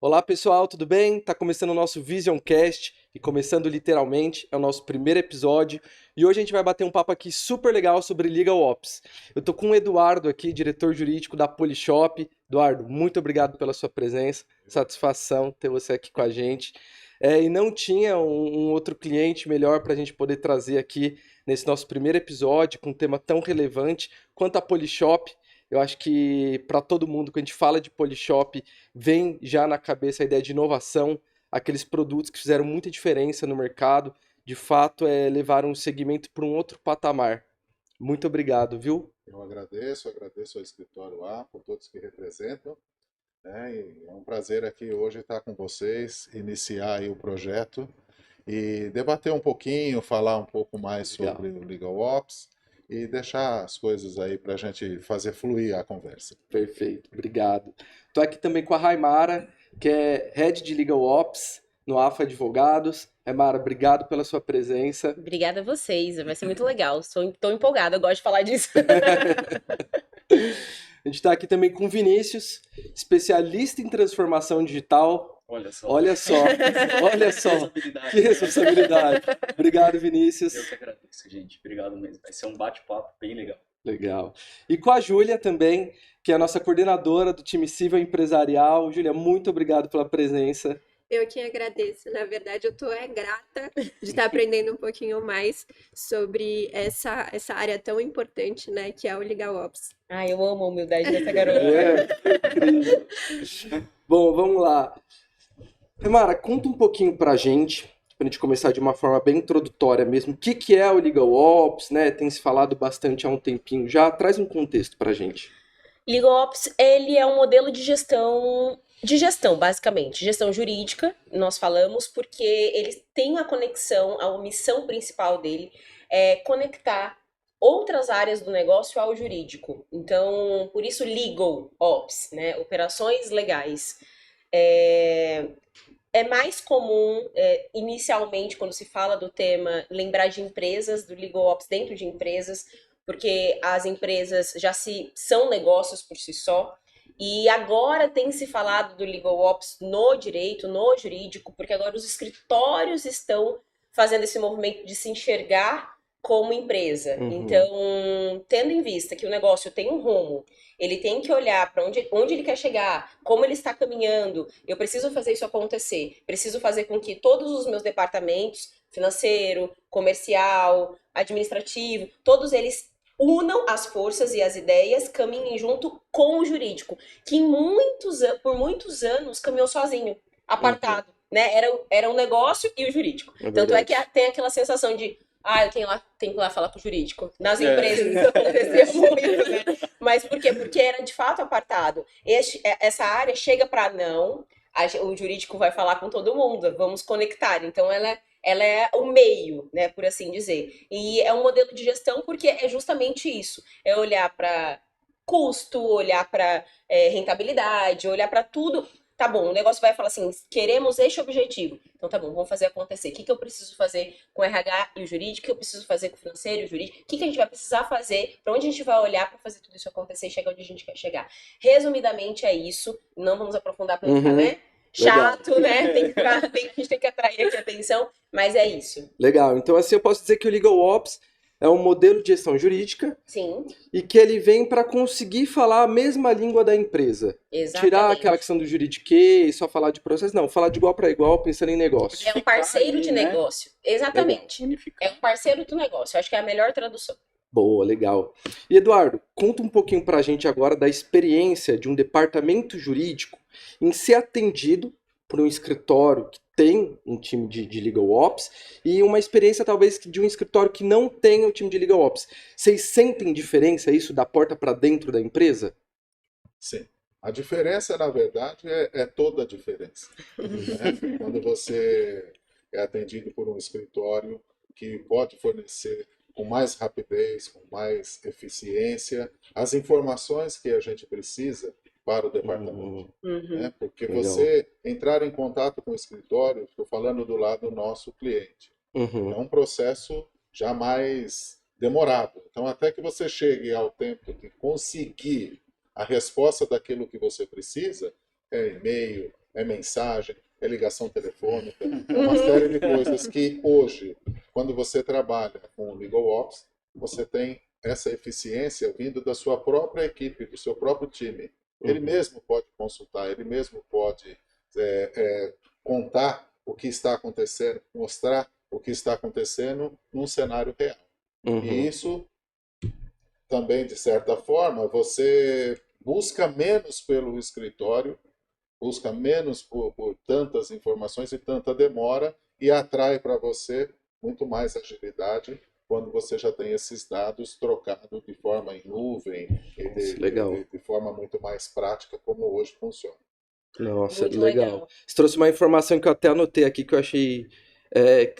Olá pessoal, tudo bem? Tá começando o nosso Visioncast e começando literalmente, é o nosso primeiro episódio e hoje a gente vai bater um papo aqui super legal sobre Legal Ops. Eu tô com o Eduardo aqui, diretor jurídico da Polishop. Eduardo, muito obrigado pela sua presença, satisfação ter você aqui com a gente. E não tinha um outro cliente melhor para a gente poder trazer aqui nesse nosso primeiro episódio com um tema tão relevante quanto a Polishop. Eu acho que para todo mundo, quando a gente fala de Polishop, vem já na cabeça a ideia de inovação, aqueles produtos que fizeram muita diferença no mercado, de fato, levaram o segmento para um outro patamar. Muito obrigado, viu? Eu agradeço ao Escritório A, por todos que representam, né? E é um prazer aqui hoje estar com vocês, iniciar aí o projeto e debater um pouquinho, falar um pouco mais Legal. sobre o Legal Ops e deixar as coisas aí para a gente fazer fluir a conversa. Perfeito, obrigado. Estou aqui também com a Raimara, que é Head de Legal Ops no AFA Advogados. Raimara, obrigado pela sua presença. Obrigada a vocês, vai ser muito legal. Tô empolgada, eu gosto de falar disso. A gente está aqui também com o Vinícius, especialista em transformação digital. Olha só. Olha só, olha só, que responsabilidade. Obrigado, Vinícius. Eu que agradeço, gente. Obrigado mesmo. Vai ser um bate-papo bem legal. Legal. E com a Júlia também, que é a nossa coordenadora do time Civil Empresarial. Júlia, muito obrigado pela presença. Eu que agradeço. Na verdade, eu estou grata de estar aprendendo um pouquinho mais sobre essa área tão importante, né, que é o Legal Ops. Ai, eu amo a humildade dessa garota. Incrível. Bom, vamos lá. Raimara, conta um pouquinho pra gente começar de uma forma bem introdutória mesmo. O que é o Legal Ops, né? Tem se falado bastante há um tempinho já. Traz um contexto pra gente. Legal Ops, ele é um modelo de gestão, basicamente, gestão jurídica, nós falamos, porque ele tem uma conexão, a missão principal dele é conectar outras áreas do negócio ao jurídico. Então, por isso Legal Ops, né? Operações legais. É mais comum, inicialmente, quando se fala do tema, lembrar de empresas, do Legal Ops dentro de empresas, porque as empresas são negócios por si só, e agora tem se falado do Legal Ops no direito, no jurídico, porque agora os escritórios estão fazendo esse movimento de se enxergar como empresa. Uhum. Então, tendo em vista que o negócio tem um rumo, ele tem que olhar para onde ele quer chegar, como ele está caminhando, eu preciso fazer isso acontecer, preciso fazer com que todos os meus departamentos, financeiro, comercial, administrativo, todos eles unam as forças e as ideias, caminhem junto com o jurídico, que por muitos anos caminhou sozinho, apartado, né? Era um negócio e o jurídico. Tanto é que tem aquela sensação de eu tenho que ir lá falar com o jurídico. Nas empresas isso acontecia muito, né? Mas por quê? Porque era de fato apartado. Essa área chega para o jurídico vai falar com todo mundo, vamos conectar. Então ela é o meio, né, por assim dizer. E é um modelo de gestão porque é justamente isso. É olhar para custo, olhar para rentabilidade, olhar para tudo. Tá bom, o negócio vai falar assim, queremos este objetivo. Então tá bom, vamos fazer acontecer. O que eu preciso fazer com o RH e o jurídico? O que eu preciso fazer com o financeiro e o jurídico? O que a gente vai precisar fazer? Para onde a gente vai olhar para fazer tudo isso acontecer e chegar onde a gente quer chegar? Resumidamente é isso. Não vamos aprofundar para não ficar, né? Chato, né? A gente tem que atrair aqui a atenção, mas é isso. Legal. Então, assim, eu posso dizer que o Legal Ops é um modelo de gestão jurídica. Sim. E que ele vem para conseguir falar a mesma língua da empresa. Exatamente. Tirar aquela questão do juridiquês, só falar de processo. Não, falar de igual para igual, pensando em negócio. É um parceiro de negócio. Exatamente. É um parceiro do negócio. Eu acho que é a melhor tradução. Boa, legal. E Eduardo, conta um pouquinho para a gente agora da experiência de um departamento jurídico em ser atendido por um escritório que tem um time de Legal Ops e uma experiência talvez de um escritório que não tem o time de Legal Ops. Vocês sentem diferença isso da porta para dentro da empresa? Sim. A diferença, na verdade, é toda a diferença. Né? Quando você é atendido por um escritório que pode fornecer com mais rapidez, com mais eficiência, as informações que a gente precisa para o departamento. Né? Porque você entrar em contato com o escritório, estou falando do lado do nosso cliente, é um processo já mais demorado. Então, até que você chegue ao tempo de conseguir a resposta daquilo que você precisa, é e-mail, é mensagem, é ligação telefônica, é uma série de coisas que hoje, quando você trabalha com o LegalOps, você tem essa eficiência vindo da sua própria equipe, do seu próprio time. Ele mesmo pode consultar, ele mesmo pode contar o que está acontecendo, mostrar o que está acontecendo num cenário real. E isso também, de certa forma, você busca menos pelo escritório, busca menos por tantas informações e tanta demora e atrai para você muito mais agilidade quando você já tem esses dados trocados de forma em nuvem e de forma muito mais prática, como hoje funciona. Nossa, Muito legal. legal. Você trouxe uma informação que eu até anotei aqui que eu achei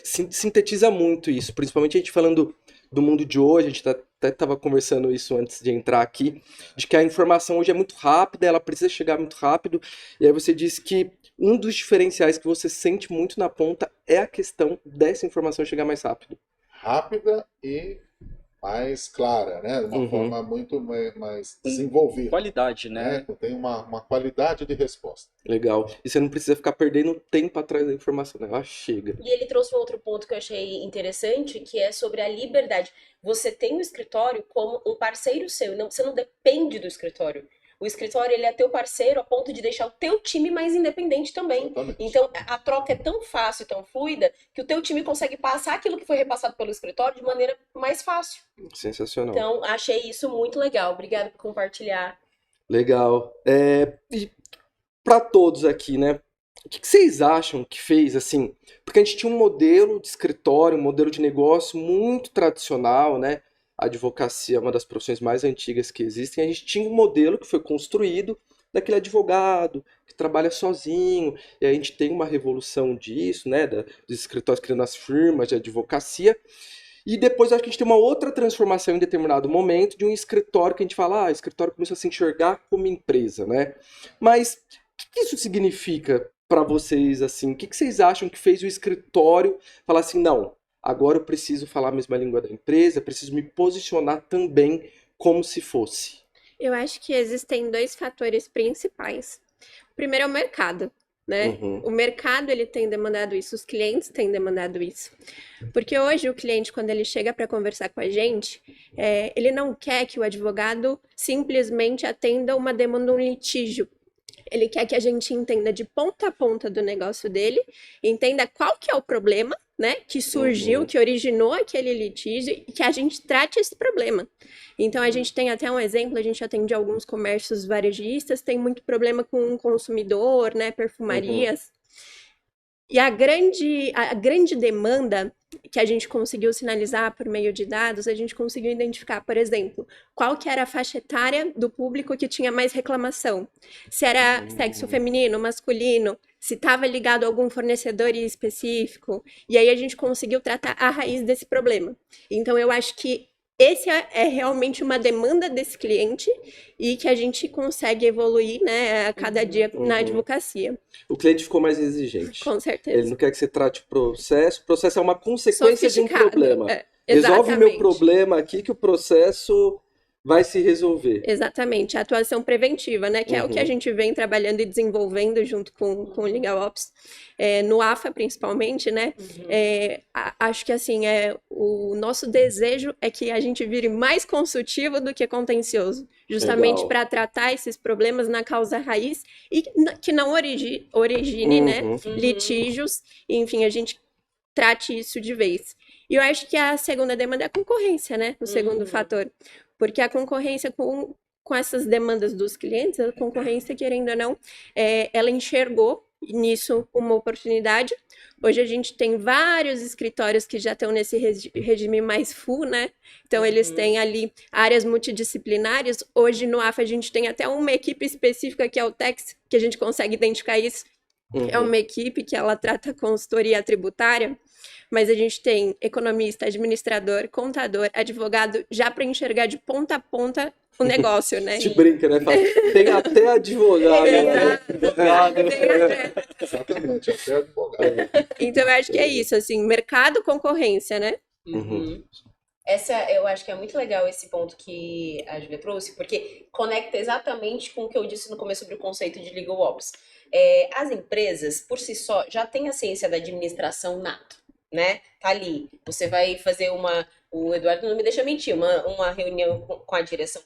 sintetiza muito isso, principalmente a gente falando do mundo de hoje, a gente até estava conversando isso antes de entrar aqui, de que a informação hoje é muito rápida, ela precisa chegar muito rápido, e aí você disse que um dos diferenciais que você sente muito na ponta é a questão dessa informação chegar mais rápido. Rápida e mais clara, né? De uma forma muito mais desenvolvida. Qualidade, né? Tem uma qualidade de resposta. Legal. E você não precisa ficar perdendo tempo atrás da informação, né? Chega. E ele trouxe um outro ponto que eu achei interessante, que é sobre a liberdade. Você tem o escritório como um parceiro seu, você não depende do escritório. O escritório, ele é teu parceiro a ponto de deixar o teu time mais independente também. Exatamente. Então, a troca é tão fácil, tão fluida, que o teu time consegue passar aquilo que foi repassado pelo escritório de maneira mais fácil. Sensacional. Então, achei isso muito legal. Obrigada por compartilhar. Legal. E para todos aqui, né? O que vocês acham que fez, assim? Porque a gente tinha um modelo de escritório, um modelo de negócio muito tradicional, né? A advocacia é uma das profissões mais antigas que existem. A gente tinha um modelo que foi construído daquele advogado que trabalha sozinho. E a gente tem uma revolução disso, né? Dos escritórios criando as firmas de advocacia. E depois acho que a gente tem uma outra transformação em determinado momento de um escritório que a gente fala, o escritório começa a se enxergar como empresa, né? Mas o que isso significa para vocês, assim? O que vocês acham que fez o escritório falar assim, não, agora eu preciso falar a mesma língua da empresa, preciso me posicionar também como se fosse? Eu acho que existem dois fatores principais. O primeiro é o mercado, né? O mercado, ele tem demandado isso, os clientes têm demandado isso. Porque hoje o cliente, quando ele chega para conversar com a gente, ele não quer que o advogado simplesmente atenda uma demanda, um litígio. Ele quer que a gente entenda de ponta a ponta do negócio dele, entenda qual que é o problema, né, que surgiu, que originou aquele litígio e que a gente trate esse problema. Então, a gente tem até um exemplo, a gente atende alguns comércios varejistas, tem muito problema com o consumidor, né, perfumarias. E a grande demanda que a gente conseguiu sinalizar por meio de dados, a gente conseguiu identificar, por exemplo, qual que era a faixa etária do público que tinha mais reclamação. Se era sexo feminino, masculino, se estava ligado a algum fornecedor específico. E aí a gente conseguiu tratar a raiz desse problema. Então, eu acho que esse é realmente uma demanda desse cliente e que a gente consegue evoluir, né, a cada dia na advocacia. O cliente ficou mais exigente. Com certeza. Ele não quer que você trate o processo é uma consequência de um problema. Resolve o meu Exatamente. problema aqui que o processo vai se resolver. Exatamente, a atuação preventiva, né, que é o que a gente vem trabalhando e desenvolvendo junto com o LegalOps, no AFA principalmente, né, acho que assim, o nosso desejo é que a gente vire mais consultivo do que contencioso, justamente para tratar esses problemas na causa raiz e que não origine, né, litígios, enfim, a gente trate isso de vez. E eu acho que a segunda demanda é a concorrência, né, o segundo fator. Porque a concorrência com essas demandas dos clientes, a concorrência, querendo ou não, ela enxergou nisso uma oportunidade. Hoje a gente tem vários escritórios que já estão nesse regime mais full, né? Então eles têm ali áreas multidisciplinares. Hoje no AFA a gente tem até uma equipe específica que é o TEX, que a gente consegue identificar isso. É uma equipe que ela trata consultoria tributária. Mas a gente tem economista, administrador, contador, advogado, já para enxergar de ponta a ponta o negócio, né? Te brinca, né? Tem até advogado. Exatamente, até advogado. Então, eu acho que é isso, assim, mercado, concorrência, né? Eu acho que é muito legal esse ponto que a Júlia trouxe, porque conecta exatamente com o que eu disse no começo sobre o conceito de LegalOps. As empresas, por si só, já têm a ciência da administração nato, né? Tá ali. Você vai fazer o Eduardo não me deixa mentir, uma reunião com a direção,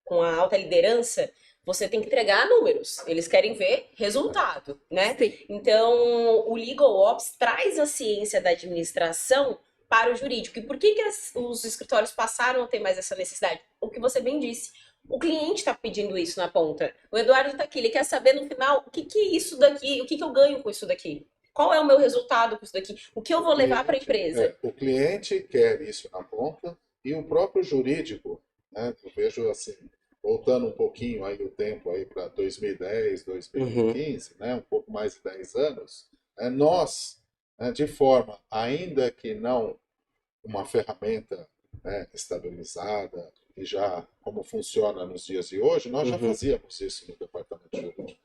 com a alta liderança, você tem que entregar números. Eles querem ver resultado, né? Sim. Então, o Legal Ops traz a ciência da administração para o jurídico. E por que os escritórios passaram a ter mais essa necessidade? O que você bem disse. O cliente está pedindo isso na ponta. O Eduardo está aqui, ele quer saber no final o que é isso daqui, o que eu ganho com isso daqui. Qual é o meu resultado com isso daqui? O que eu vou levar para a empresa? O cliente quer isso na ponta e o próprio jurídico, né? Eu vejo assim, voltando um pouquinho aí o tempo aí para 2010, 2015, né? Um pouco mais de 10 anos, nós, né, de forma, ainda que não uma ferramenta, né, estabilizada e já como funciona nos dias de hoje, nós já fazíamos isso no departamento jurídico.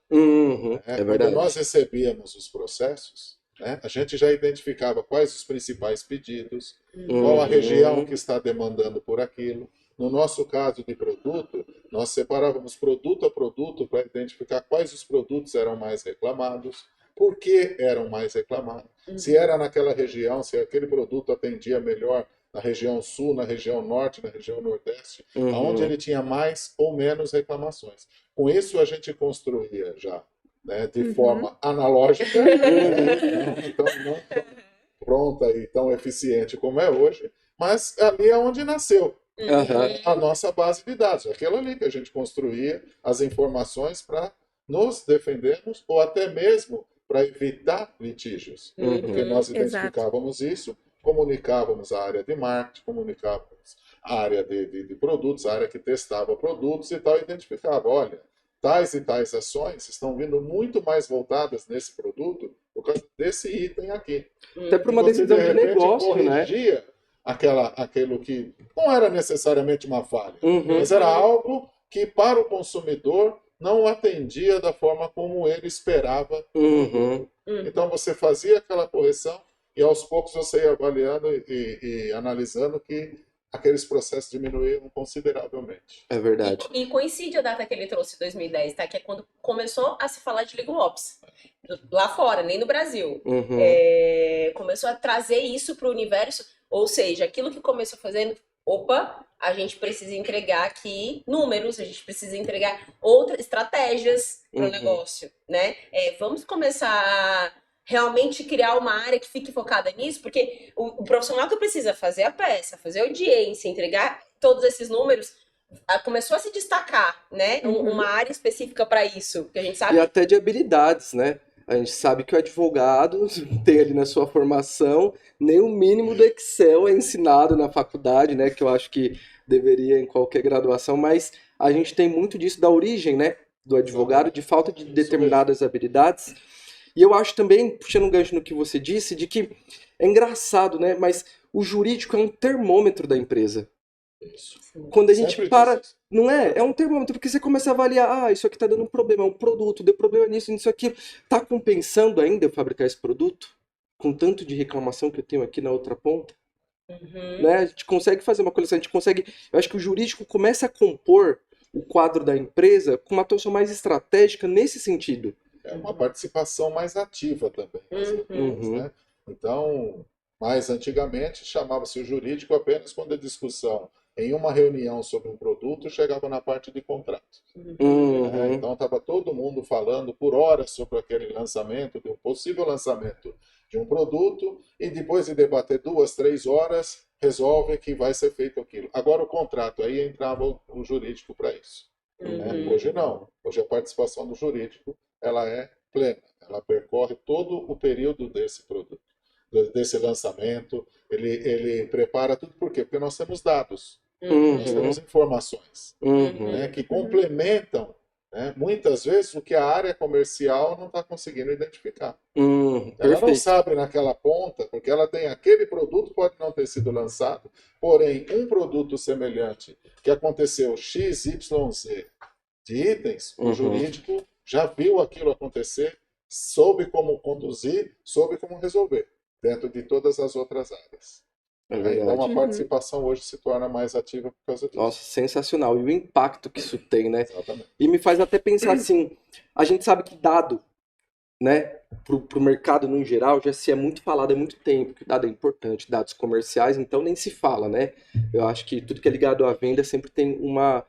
É verdade. Quando nós recebíamos os processos, né, a gente já identificava quais os principais pedidos, qual a região que está demandando por aquilo. No nosso caso de produto, nós separávamos produto a produto para identificar quais os produtos eram mais reclamados, por que eram mais reclamados, se era naquela região, se aquele produto atendia melhor na região sul, na região norte, na região nordeste, onde ele tinha mais ou menos reclamações. Com isso, a gente construía já, né, de forma analógica, então não tão pronta e tão eficiente como é hoje, mas ali é onde nasceu a nossa base de dados, aquilo ali que a gente construía as informações para nos defendermos ou até mesmo para evitar litígios, porque nós identificávamos isso, comunicávamos a área de marketing, comunicávamos a área de produtos, a área que testava produtos e tal, identificava, olha, tais e tais ações estão vindo muito mais voltadas nesse produto por causa desse item aqui. Até para uma decisão de negócio, né? Corrigia aquilo que não era necessariamente uma falha, mas era algo que para o consumidor não atendia da forma como ele esperava. Então você fazia aquela correção e aos poucos você ia avaliando e analisando que aqueles processos diminuíram consideravelmente. É verdade. E coincide a data que ele trouxe, 2010, tá? Que é quando começou a se falar de Legal Ops. Lá fora, nem no Brasil. Começou a trazer isso para o universo, ou seja, aquilo que começou fazendo, opa, a gente precisa entregar aqui números, a gente precisa entregar outras estratégias para o negócio, né? Vamos começar a realmente criar uma área que fique focada nisso, porque o profissional que precisa fazer a peça, fazer a audiência, entregar todos esses números, começou a se destacar, né? Uma área específica para isso, que a gente sabe. E até de habilidades, né? A gente sabe que o advogado tem ali na sua formação, nem o mínimo do Excel é ensinado na faculdade, né? Que eu acho que deveria em qualquer graduação, mas a gente tem muito disso da origem, né? Do advogado, de falta de determinadas habilidades. E eu acho também, puxando um gancho no que você disse, de que é engraçado, né? Mas o jurídico é um termômetro da empresa. Isso. Quando a gente para, não é? É um termômetro, porque você começa a avaliar, isso aqui tá dando um problema, é um produto, deu problema nisso, nisso, aquilo. Tá compensando ainda eu fabricar esse produto? Com tanto de reclamação que eu tenho aqui na outra ponta? Né? A gente consegue fazer uma coleção, a gente consegue... Eu acho que o jurídico começa a compor o quadro da empresa com uma atuação mais estratégica nesse sentido. É uma participação mais ativa também nas empresas, né? Então, mais antigamente, chamava-se o jurídico apenas quando a discussão em uma reunião sobre um produto chegava na parte de contrato. Então, estava todo mundo falando por horas sobre aquele lançamento, de um possível lançamento de um produto, e depois de debater 2, 3 horas, resolve que vai ser feito aquilo. Agora, o contrato, aí entrava o jurídico para isso. Hoje não. Hoje a participação do jurídico ela é plena, ela percorre todo o período desse produto, desse lançamento, ele prepara tudo, por quê? Porque nós temos dados, nós temos informações, né, que complementam, né, muitas vezes o que a área comercial não está conseguindo identificar. Ela não sabe naquela ponta, porque ela tem aquele produto, pode não ter sido lançado, porém um produto semelhante que aconteceu XYZ de itens, o jurídico já viu aquilo acontecer, soube como conduzir, soube como resolver, dentro de todas as outras áreas. É Então verdade. a participação hoje se torna mais ativa por causa disso. Nossa, sensacional. E o impacto que isso tem, né? Exatamente. E me faz até pensar assim, a gente sabe que dado, né, pro mercado no geral, já se é muito falado há muito tempo, que dado é importante, dados comerciais, então nem se fala, né? Eu acho que tudo que é ligado à venda sempre tem uma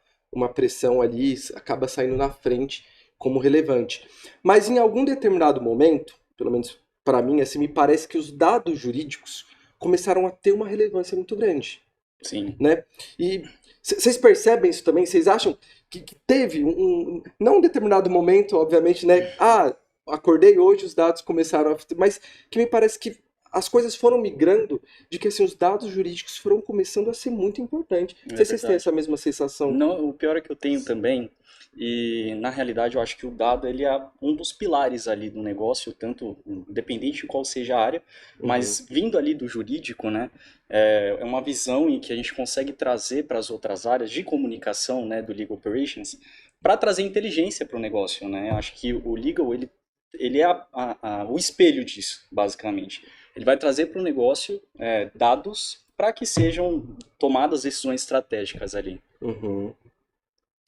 pressão ali, acaba saindo na frente como relevante. Mas em algum determinado momento, pelo menos para mim, assim, me parece que os dados jurídicos começaram a ter uma relevância muito grande, Sim. né? E vocês percebem isso também? Vocês acham que teve não um determinado momento, obviamente, né? Ah, acordei hoje, os dados começaram a... Mas que me parece que as coisas foram migrando de que assim, os dados jurídicos foram começando a ser muito importantes. Não sei se vocês têm essa mesma sensação. Não, o pior é que eu tenho também, e na realidade eu acho que o dado ele é um dos pilares ali do negócio, tanto independente de qual seja a área, mas vindo ali do jurídico, né, é uma visão em que a gente consegue trazer para as outras áreas de comunicação, né, do Legal Operations, para trazer inteligência para o negócio, né. Eu acho que o Legal ele é o espelho disso, basicamente. Ele vai trazer para o negócio dados para que sejam tomadas decisões estratégicas ali.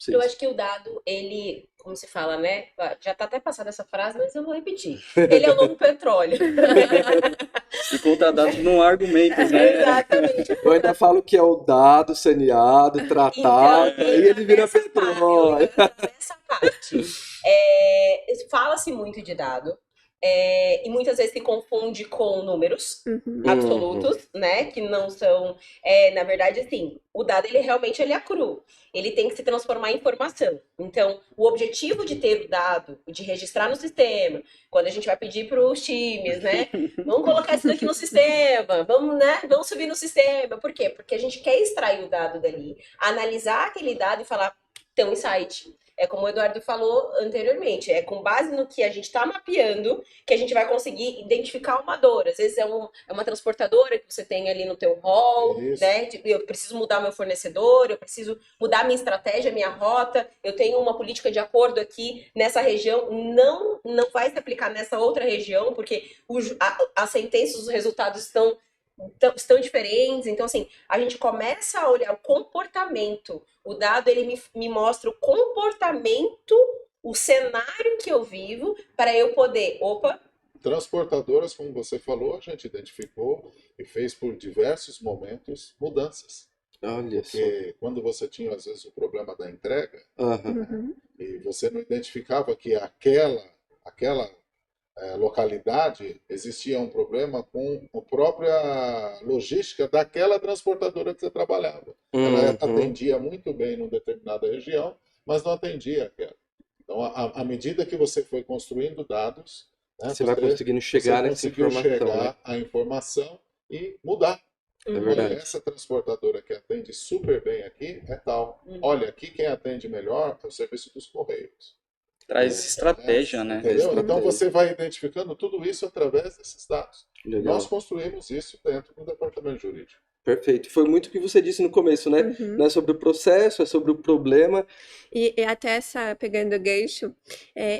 Eu acho que o dado, ele, como se fala, né? Já tá até passada essa frase, mas eu vou repetir. Ele é o novo petróleo. E contra dados não há argumentos, né? Exatamente. Eu ainda falo que é o dado saneado, tratado, Então, aí ele vira petróleo. Nessa parte, fala-se muito de dado. E muitas vezes se confunde com números absolutos, né? Que não são... na verdade, assim, o dado, ele é cru. Ele tem que se transformar em informação. Então, o objetivo de ter o dado, de registrar no sistema, quando a gente vai pedir para os times, né? Vamos colocar isso daqui no sistema, vamos subir no sistema. Por quê? Porque a gente quer extrair o dado dali, analisar aquele dado e falar, tem um insight. É como o Eduardo falou anteriormente, é com base no que a gente está mapeando que a gente vai conseguir identificar uma dor. Às vezes é uma transportadora que você tem ali no teu hall, né? Eu preciso mudar meu fornecedor, eu preciso mudar minha estratégia, minha rota, eu tenho uma política de acordo aqui nessa região, não vai se aplicar nessa outra região, porque as sentenças, os resultados estão diferentes. Então, assim, a gente começa a olhar o comportamento. O dado, ele me mostra o comportamento, o cenário que eu vivo, para eu poder... Transportadoras, como você falou, a gente identificou e fez por diversos momentos mudanças. Olha só. Porque quando você tinha, às vezes, o problema da entrega, e você não identificava que aquela localidade existia um problema com a própria logística daquela transportadora que você trabalhava. Ela atendia muito bem numa determinada região, mas não atendia aquela. Então, à medida que você foi construindo dados, né, você vai conseguindo chegar nessa informação. Chegar à informação e mudar. É verdade. Olha, essa transportadora que atende super bem aqui é tal. Olha, aqui quem atende melhor é o serviço dos Correios. Traz estratégia, né? Entendeu? Então você vai identificando tudo isso através desses dados. Legal. Nós construímos isso dentro do departamento jurídico. Perfeito. Foi muito o que você disse no começo, né? Não é sobre o processo, é sobre o problema. E até pegando o gancho,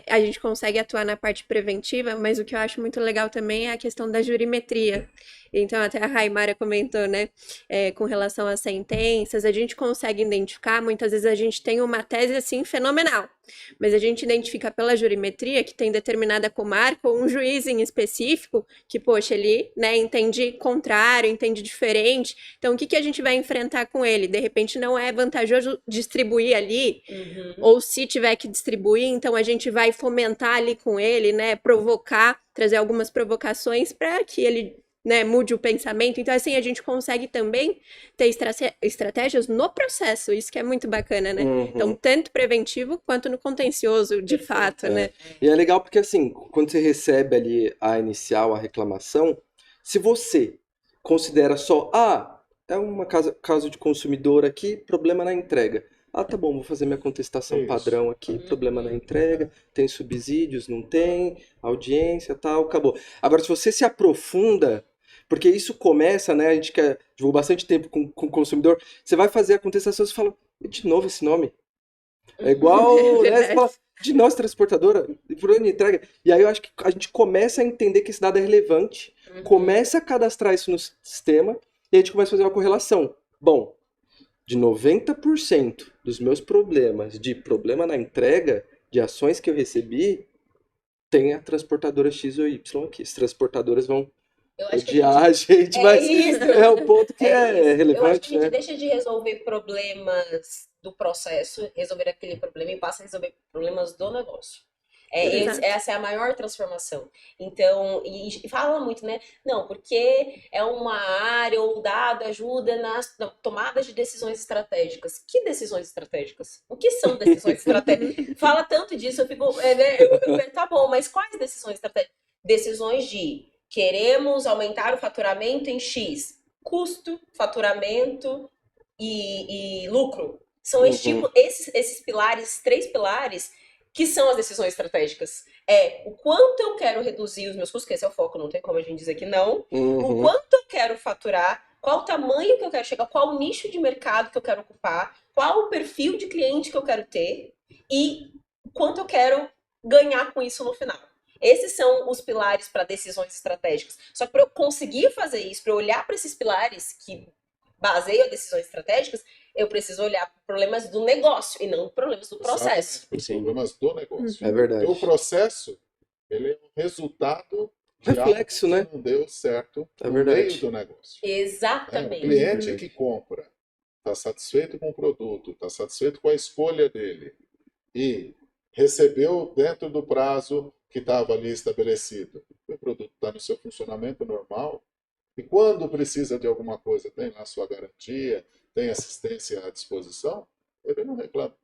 a gente consegue atuar na parte preventiva, mas o que eu acho muito legal também é a questão da jurimetria. Então, até a Raimara comentou, né? Com relação às sentenças, a gente consegue identificar, muitas vezes a gente tem uma tese, assim, fenomenal, mas a gente identifica pela jurimetria que tem determinada comarca ou um juiz em específico que, poxa, ele, né, entende contrário, entende diferente. Então, o que a gente vai enfrentar com ele? De repente, não é vantajoso distribuir ali, ou se tiver que distribuir, então a gente vai fomentar ali com ele, né, provocar, trazer algumas provocações para que ele, né, mude o pensamento. Então, assim, a gente consegue também ter estratégias no processo, isso que é muito bacana, né? Então, tanto preventivo quanto no contencioso, de fato, né? E é legal porque, assim, quando você recebe ali a inicial, a reclamação, se você considera só, é uma caso de consumidor aqui, problema na entrega. Tá bom, vou fazer minha contestação padrão aqui, problema na entrega, tem subsídios, não tem, audiência, tal, acabou. Agora, se você se aprofunda, porque isso começa, né, a gente divulgou bastante tempo com o consumidor, você vai fazer a contestação, você fala, de novo esse nome? É igual, né, você fala, de novo essa transportadora, por onde entrega? E aí eu acho que a gente começa a entender que esse dado é relevante, começa a cadastrar isso no sistema, E aí a gente começa a fazer uma correlação. Bom, de 90% dos meus problemas, de problema na entrega, de ações que eu recebi, tem a transportadora X ou Y aqui. As transportadoras vão Eu acho que odiar a gente, mas isso. é um ponto que É é isso. Eu acho relevante, que a gente né? deixa de resolver problemas do processo, resolver aquele problema e passa a resolver problemas do negócio. Exato. Essa é a maior transformação. Então, e fala muito, né? Não, porque é uma área ou o dado ajuda nas tomadas de decisões estratégicas. Que decisões estratégicas? O que são decisões estratégicas? Fala tanto disso, eu fico, tá bom, mas quais decisões estratégicas? Decisões de queremos aumentar o faturamento em X. Custo, faturamento e lucro. São esses pilares, 3 pilares, que são as decisões estratégicas. O quanto eu quero reduzir os meus custos, que esse é o foco, não tem como a gente dizer que não. O quanto eu quero faturar, qual o tamanho que eu quero chegar, qual o nicho de mercado que eu quero ocupar, qual o perfil de cliente que eu quero ter e quanto eu quero ganhar com isso no final. Esses são os pilares para decisões estratégicas. Só que para eu conseguir fazer isso, para eu olhar para esses pilares que baseiam decisões estratégicas, eu preciso olhar para problemas do negócio e não problemas do processo. Os problemas do negócio. É verdade. Porque o processo, ele é um resultado de Reflexo, algo né? que não deu certo É no verdade. meio do negócio. Exatamente. O cliente que compra está satisfeito com o produto, está satisfeito com a escolha dele e recebeu dentro do prazo que estava ali estabelecido. O produto está no seu funcionamento normal. E quando precisa de alguma coisa, tem lá sua garantia, tem assistência à disposição, ele não reclama.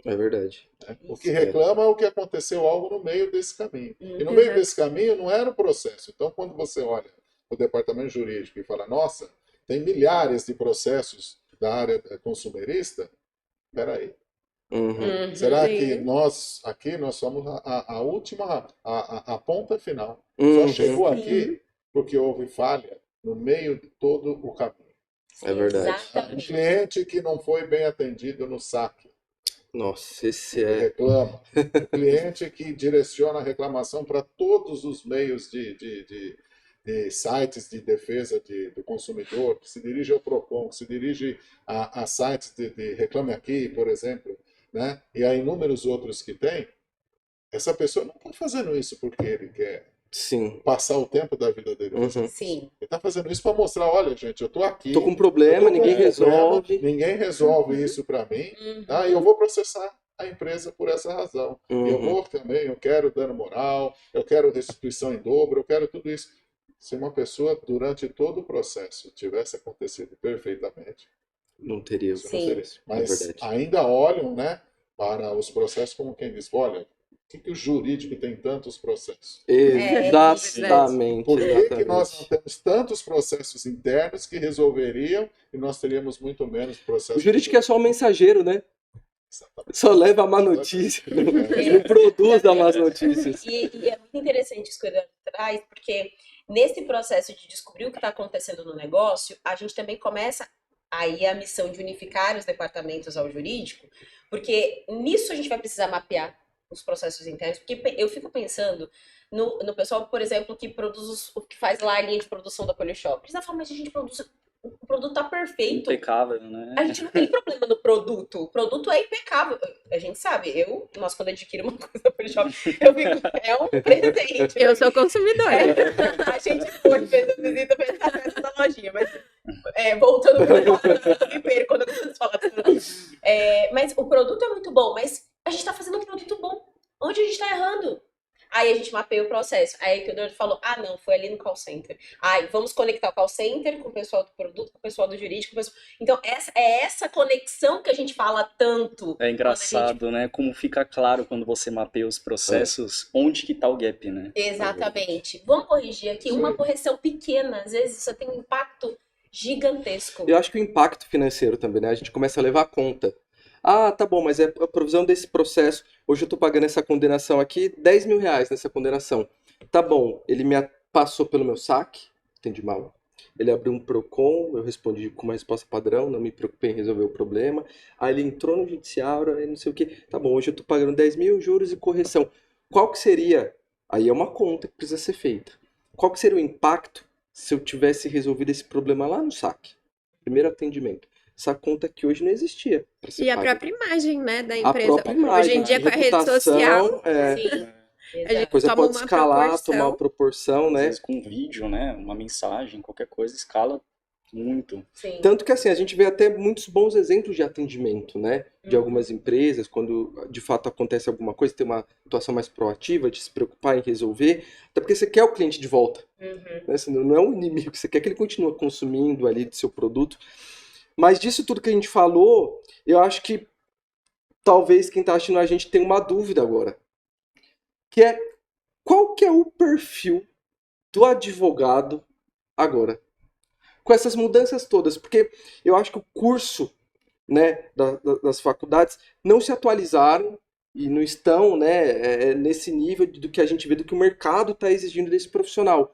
É verdade. Né? O que reclama é o que aconteceu algo no meio desse caminho. E no meio Exato. desse caminho não era o processo. Então, quando você olha o departamento jurídico e fala, nossa, tem milhares de processos da área consumerista, espera aí. Será Sim. que nós aqui nós somos a última, a ponta final? Só chegou aqui porque houve falha no meio de todo o caminho. É verdade. Um Exatamente. cliente que não foi bem atendido no saque, Nossa, esse ele é. reclama. O cliente que direciona a reclamação para todos os meios de sites de defesa do consumidor, que se dirige ao PROCON, que se dirige a sites de Reclame Aqui, por exemplo, né? E a inúmeros outros que tem, essa pessoa não está fazendo isso porque ele quer Sim. passar o tempo da vida dele. Sim. Ele está fazendo isso para mostrar, olha, gente, eu estou aqui. Tô com um problema, ninguém resolve. Ninguém resolve isso para mim. Tá? E eu vou processar a empresa por essa razão. E eu vou também, eu quero dano moral, eu quero restituição em dobro, eu quero tudo isso. Se uma pessoa, durante todo o processo, tivesse acontecido perfeitamente, Não teria. isso não teria. É Mas verdade. ainda olham, né, para os processos como quem diz, olha, por que o jurídico tem tantos processos? Exatamente. Por que nós não Exatamente. temos tantos processos internos que resolveriam e nós teríamos muito menos O processos? jurídico é só um mensageiro, né? Só leva a má notícia. Não produz as más notícias. E é muito interessante isso que o Eduardo traz, porque nesse processo de descobrir o que está acontecendo no negócio, a gente também começa aí a missão de unificar os departamentos ao jurídico, porque nisso a gente vai precisar mapear os processos internos, porque eu fico pensando no pessoal, por exemplo, que produz que faz lá a linha de produção da Polishop. Eles falam, mas a gente produz, o produto tá perfeito. Impecável, né? A gente não tem problema no produto. O produto é impecável. A gente sabe, nós quando adquiro uma coisa da Polishop, eu fico, é um presente. Eu sou consumidora. A gente foi, fez a visita, fez a festa da lojinha, mas voltando pro primeiro, quando eu preciso falar mas o produto é muito bom, mas a gente tá fazendo um produto bom. Onde a gente tá errando? Aí a gente mapeia o processo. Aí que o Eduardo falou, não, foi ali no call center. Aí vamos conectar o call center com o pessoal do produto, com o pessoal do jurídico. Então, essa conexão que a gente fala tanto. É engraçado, né? Como fica claro quando você mapeia os processos, onde que tá o gap, né? Exatamente. Vamos corrigir aqui. Uma correção pequena, às vezes, isso tem um impacto gigantesco. Eu acho que o impacto financeiro também, né? A gente começa a levar a conta. Tá bom, mas é a provisão desse processo. Hoje eu tô pagando essa condenação aqui, R$10.000 nessa condenação. Tá bom, ele me passou pelo meu saque, entendi mal. Ele abriu um PROCON, eu respondi com uma resposta padrão, não me preocupei em resolver o problema. Aí ele entrou no judiciário, aí não sei o que. Tá bom, hoje eu tô pagando 10.000, juros e correção. Qual que seria? Aí é uma conta que precisa ser feita. Qual que seria o impacto se eu tivesse resolvido esse problema lá no saque, primeiro atendimento. Essa conta que hoje não existia para ser E a paga. própria imagem, né, da A empresa. própria imagem, Hoje em dia, com a rede reputação, social, Sim, a gente coisa toma pode uma escalar, tomar uma proporção. proporção, Às né? vezes com vídeo, né? Uma mensagem, qualquer coisa, escala muito. sim. Tanto que assim, a gente vê até muitos bons exemplos de atendimento, né? De algumas empresas, quando de fato acontece alguma coisa, tem uma atuação mais proativa, de se preocupar em resolver, até porque você quer o cliente de volta, Uhum. né? Você não é um inimigo, você quer que ele continue consumindo ali do seu produto. Mas disso tudo que a gente falou, eu acho que talvez quem está assistindo a gente tenha uma dúvida agora, que é qual que é o perfil do advogado agora? Com essas mudanças todas, porque eu acho que o curso, né, das faculdades não se atualizaram e não estão, né, nesse nível do que a gente vê, do que o mercado está exigindo desse profissional.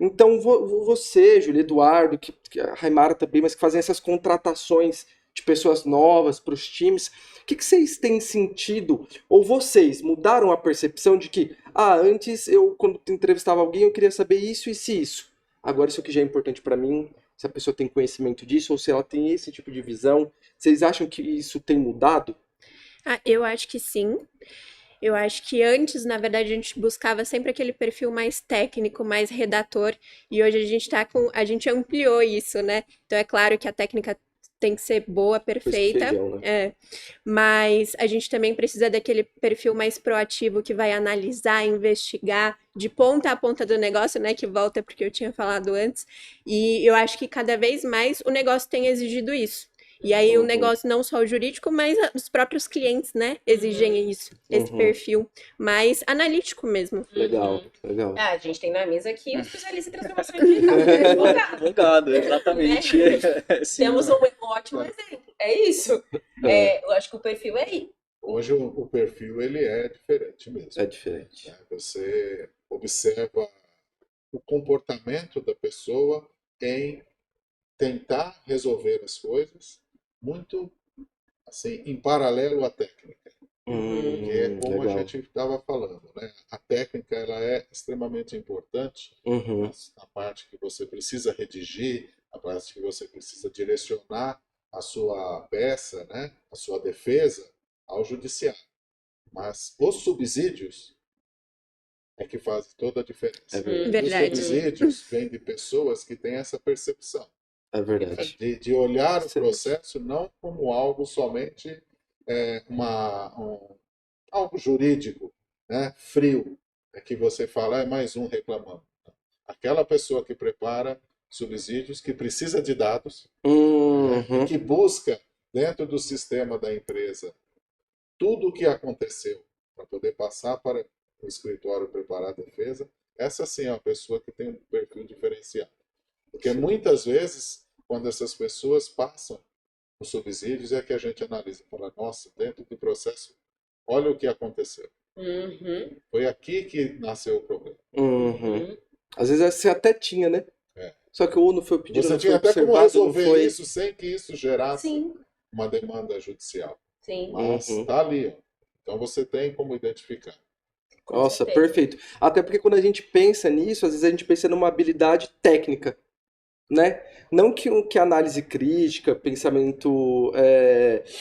Então, você, Júlio, Eduardo, que a Raimara também, mas que fazem essas contratações de pessoas novas para os times, o que vocês têm sentido? Ou vocês mudaram a percepção de que, antes eu, quando entrevistava alguém, eu queria saber isso, isso e isso. Agora isso aqui já é importante para mim, se a pessoa tem conhecimento disso, ou se ela tem esse tipo de visão. Vocês acham que isso tem mudado? Eu acho que sim. Eu acho que antes, na verdade, a gente buscava sempre aquele perfil mais técnico, mais redator, e hoje a gente ampliou isso, né? Então é claro que a técnica tem que ser boa, perfeita, Feijão, né? mas a gente também precisa daquele perfil mais proativo que vai analisar, investigar de ponta a ponta do negócio, né? Que volta porque eu tinha falado antes. E eu acho que cada vez mais o negócio tem exigido isso. E aí o negócio, não só o jurídico, mas os próprios clientes, né, exigem isso, esse perfil mais analítico mesmo. Legal, legal. A gente tem na mesa aqui um especialista em transformação digital, que é advogado. Advogado, exatamente. Sim. Temos um ótimo exemplo. É isso. Eu acho que o perfil é aí. Hoje o perfil ele é diferente mesmo. É diferente. Né? Você observa o comportamento da pessoa em tentar resolver as coisas muito assim em paralelo à técnica. Que é como legal. a gente estava falando, né? A técnica ela é extremamente importante na parte que você precisa redigir, na parte que você precisa direcionar a sua peça, né? A sua defesa ao judiciário. Mas os subsídios é que fazem toda a diferença. É verdade. Verdade. Os subsídios vêm de pessoas que têm essa percepção. É verdade. De olhar o processo não como algo somente algo jurídico, né, frio, que você fala, é mais um reclamando. Aquela pessoa que prepara subsídios, que precisa de dados, que busca dentro do sistema da empresa tudo o que aconteceu para poder passar para o escritório preparar a defesa, essa sim é uma pessoa que tem um perfil diferenciado. Porque muitas vezes, quando essas pessoas passam os subsídios, é que a gente analisa e fala, nossa, dentro do processo, olha o que aconteceu. Foi aqui que nasceu o problema. Às vezes você até tinha, né? Só que ou não foi pedido, Você não tinha foi até como observado, não resolver foi... isso sem que isso gerasse uma demanda judicial. Sim. Mas está ali. Ó. Então você tem como identificar. Nossa, certeza. perfeito. Até porque quando a gente pensa nisso, às vezes a gente pensa numa habilidade técnica, né? Não que análise crítica, pensamento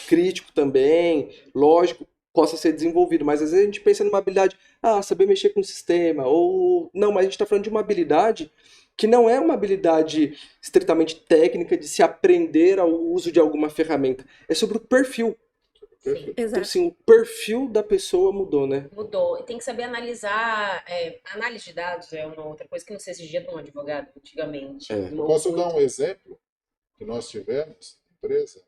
crítico também, lógico, possa ser desenvolvido, mas às vezes a gente pensa numa habilidade, saber mexer com o sistema, ou... Não, mas a gente está falando de uma habilidade que não é uma habilidade estritamente técnica de se aprender ao uso de alguma ferramenta. É sobre o perfil. Perfeito. Então, Exato. assim, o perfil da pessoa mudou, né? Mudou. E tem que saber analisar. Análise de dados é uma outra coisa que não se exigia de um advogado antigamente. Posso dar um exemplo que nós tivemos, empresa,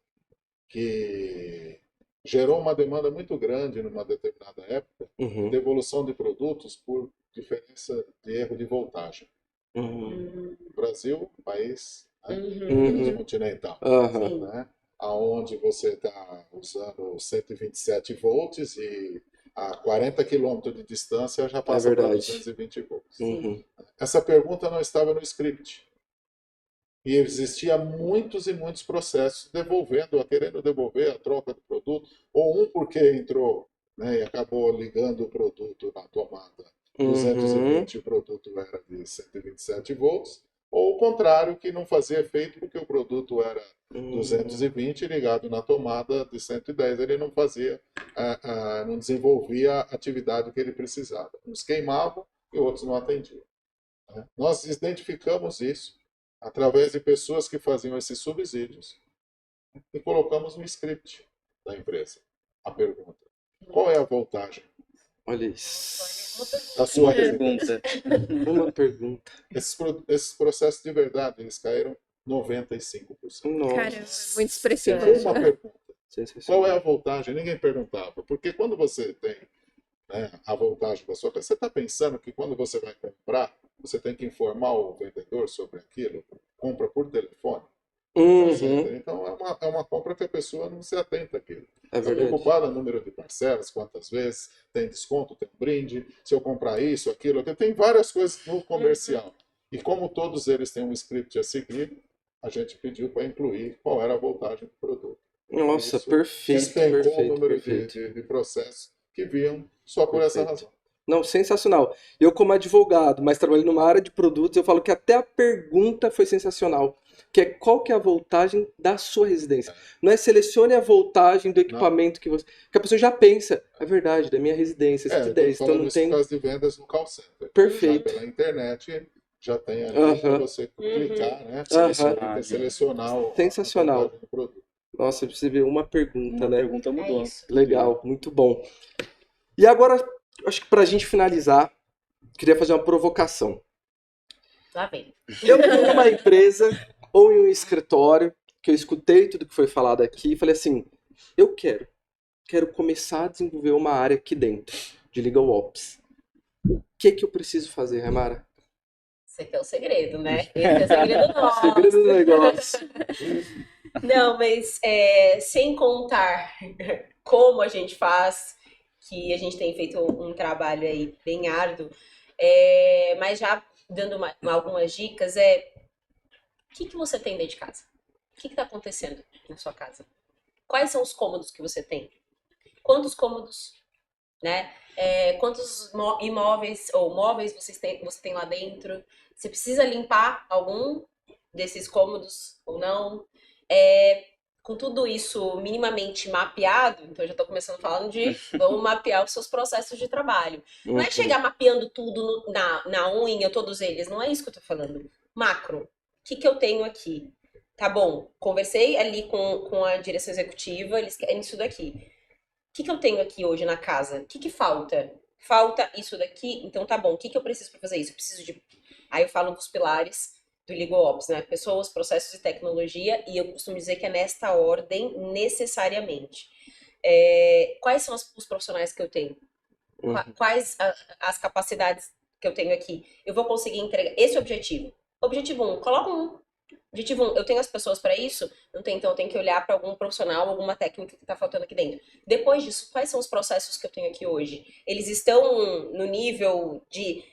que gerou uma demanda muito grande numa determinada época de devolução de produtos por diferença de erro de voltagem. O Brasil, país transcontinental, né? Onde você está usando 127 volts e a 40 km de distância já passa para 220 volts. Essa pergunta não estava no script. E existia muitos e muitos processos querendo devolver a troca do produto, ou porque entrou, né, e acabou ligando o produto na tomada 220, o produto era de 127 volts, ou o contrário, que não fazia efeito porque o produto era 220 ligado na tomada de 110, ele não fazia, não desenvolvia a atividade que ele precisava. Uns queimavam e outros não atendiam. Né? Nós identificamos isso através de pessoas que faziam esses subsídios e colocamos no script da empresa a pergunta: qual é a voltagem Olha isso. da sua Pergunta. Uma pergunta. Esses processos de verdade, eles caíram 95%. Nossa. Caramba, muito expressivo. Foi uma pergunta. Sensacional. Qual é a voltagem? Ninguém perguntava. Porque quando você tem, né, a voltagem da sua casa, você está pensando que quando você vai comprar, você tem que informar o vendedor sobre aquilo? Compra por telefone? Uhum. Então é uma compra que a pessoa não se atenta àquilo. É Está verdade. preocupada no número de parcelas, quantas vezes, tem desconto, tem um brinde, se eu comprar isso, aquilo, tem várias coisas no comercial. E como todos eles têm um script a seguir, a gente pediu para incluir qual era a voltagem do produto. Nossa, Isso perfeito, estancou o perfeito, número perfeito. de processos que viam só por essa Perfeito. razão. Não, sensacional. Eu, como advogado, mas trabalhando numa área de produtos, eu falo que até a pergunta foi sensacional. Que é qual que é a voltagem da sua residência. Não é selecione a voltagem do equipamento que você... Que a pessoa já pensa, é verdade, da minha residência, Eu 110, estou então falando não isso tem... por causa de vendas no call center. Perfeito. Já pela internet, já tem ali para você clicar, né? Selecionar a Sensacional. voltagem do produto. Nossa, você vê uma pergunta, Uma né? pergunta mudou. É isso. Legal, muito bom. E agora, acho que pra gente finalizar, queria fazer uma provocação. Lá vem. Eu tô numa empresa ou em um escritório que eu escutei tudo que foi falado aqui e falei assim, eu quero começar a desenvolver uma área aqui dentro de Legal Ops. O que eu preciso fazer, Raimara? Esse aqui é o segredo, né? Esse é o segredo nosso. Segredo do negócio. Não, mas sem contar como a gente faz, que a gente tem feito um trabalho aí bem árduo, mas já dando algumas dicas, o que você tem dentro de casa? O que está acontecendo na sua casa? Quais são os cômodos que você tem? Quantos cômodos, né? Quantos imóveis ou móveis você tem lá dentro? Você precisa limpar algum desses cômodos ou não? Com tudo isso minimamente mapeado, então eu já estou começando falando de vamos mapear os seus processos de trabalho. Não é chegar mapeando tudo na unha, todos eles, não é isso que eu estou falando. Macro, o que eu tenho aqui? Tá bom, conversei ali com a direção executiva, eles querem isso daqui. O que eu tenho aqui hoje na casa? O que falta? Falta isso daqui? Então tá bom, o que eu preciso para fazer isso? Eu preciso de... Aí eu falo dos pilares do Legal Ops, né? Pessoas, processos e tecnologia, e eu costumo dizer que é nesta ordem necessariamente. Quais são os profissionais que eu tenho? Quais as capacidades que eu tenho aqui? Eu vou conseguir entregar esse objetivo. Objetivo 1, coloca um. Objetivo 1, eu tenho as pessoas para isso? Não tem, então eu tenho que olhar para algum profissional, alguma técnica que está faltando aqui dentro. Depois disso, quais são os processos que eu tenho aqui hoje? Eles estão no nível de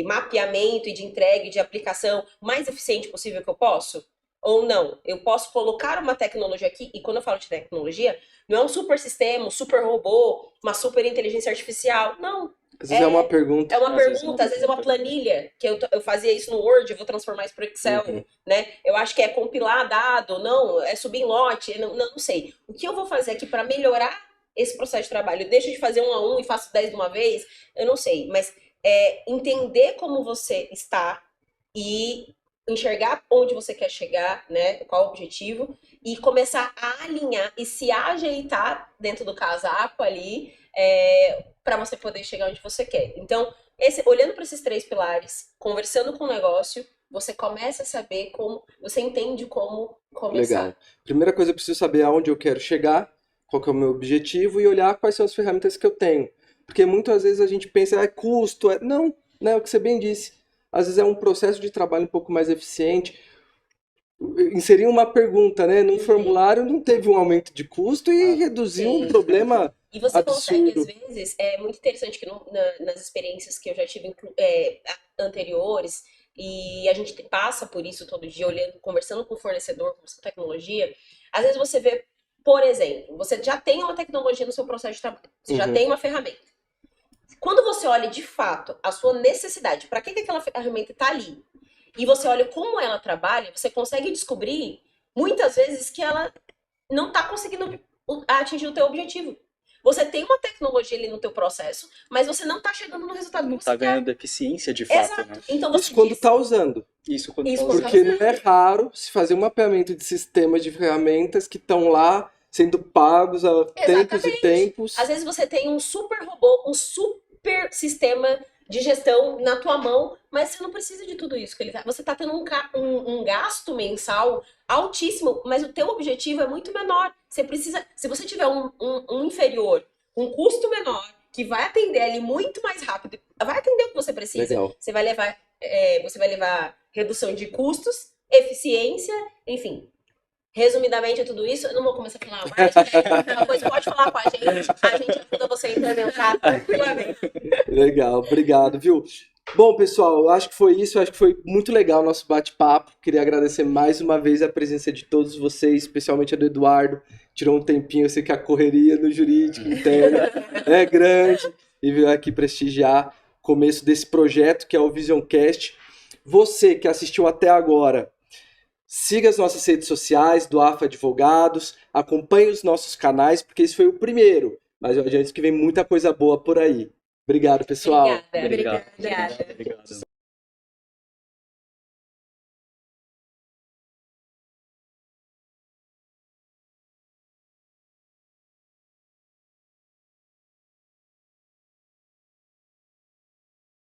mapeamento e de entrega e de aplicação mais eficiente possível que eu posso? Ou não? Eu posso colocar uma tecnologia aqui, e quando eu falo de tecnologia, não é um super sistema, um super robô, uma super inteligência artificial. Não. Às vezes é uma pergunta. É uma pergunta, às vezes é uma planilha, que eu fazia isso no Word, eu vou transformar isso para Excel, né? Eu acho que é compilar dado, não, é subir em lote, não sei. O que eu vou fazer aqui para melhorar esse processo de trabalho? Eu deixo de fazer 1 a 1 e faço 10 de uma vez? Eu não sei, mas entender como você está e enxergar onde você quer chegar, né? Qual o objetivo, e começar a alinhar e se ajeitar dentro do casaco ali, para você poder chegar onde você quer. Então, olhando para esses 3 pilares, conversando com o negócio, você começa a saber como, você entende como começar. Legal. Primeira coisa, eu preciso saber aonde eu quero chegar, qual que é o meu objetivo e olhar quais são as ferramentas que eu tenho. Porque muitas vezes a gente pensa, custo, não, né, o que você bem disse. Às vezes é um processo de trabalho um pouco mais eficiente. Inserir uma pergunta, né, num formulário não teve um aumento de custo e reduziu um problema e você absurdo. consegue, às vezes, é muito interessante que nas experiências que eu já tive anteriores, e a gente passa por isso todo dia, olhando, conversando com o fornecedor, conversando com tecnologia, às vezes você vê, por exemplo, você já tem uma tecnologia no seu processo de trabalho, você já tem uma ferramenta. Quando você olha de fato a sua necessidade, para que aquela ferramenta está ali, e você olha como ela trabalha, você consegue descobrir, muitas vezes, que ela não está conseguindo atingir o teu objetivo. Você tem uma tecnologia ali no teu processo, mas você não está chegando no resultado Não que você está quer. ganhando eficiência de fato, Exato. né? Então você Isso quando diz, está usando. Isso quando Isso tá quando usando. Porque não é raro se fazer um mapeamento de sistemas de ferramentas que estão lá sendo pagos há tempos e Exatamente. tempos. Às vezes você tem um super robô, um super sistema de gestão na tua mão, mas você não precisa de tudo isso. Você está tendo um gasto mensal altíssimo, mas o teu objetivo é muito menor. Você precisa, se você tiver um inferior, um custo menor, que vai atender ele muito mais rápido, vai atender o que você precisa. Legal. Você vai levar redução de custos, eficiência, enfim. Resumidamente é tudo isso. Eu não vou começar a falar mais, né? Depois pode falar com a gente ajuda você a implementar tranquilamente. Legal, obrigado, viu? Bom, pessoal, eu acho que foi isso, eu acho que foi muito legal o nosso bate-papo. Queria agradecer mais uma vez a presença de todos vocês, especialmente a do Eduardo. Tirou um tempinho, eu sei que a correria no jurídico interno é grande e veio aqui prestigiar o começo desse projeto que é o VisionCast. Você que assistiu até agora, siga as nossas redes sociais do AFA Advogados, acompanhe os nossos canais, porque esse foi o primeiro, mas eu adianto que vem muita coisa boa por aí. Obrigado, pessoal. Obrigada. Obrigado. Obrigada. Obrigado.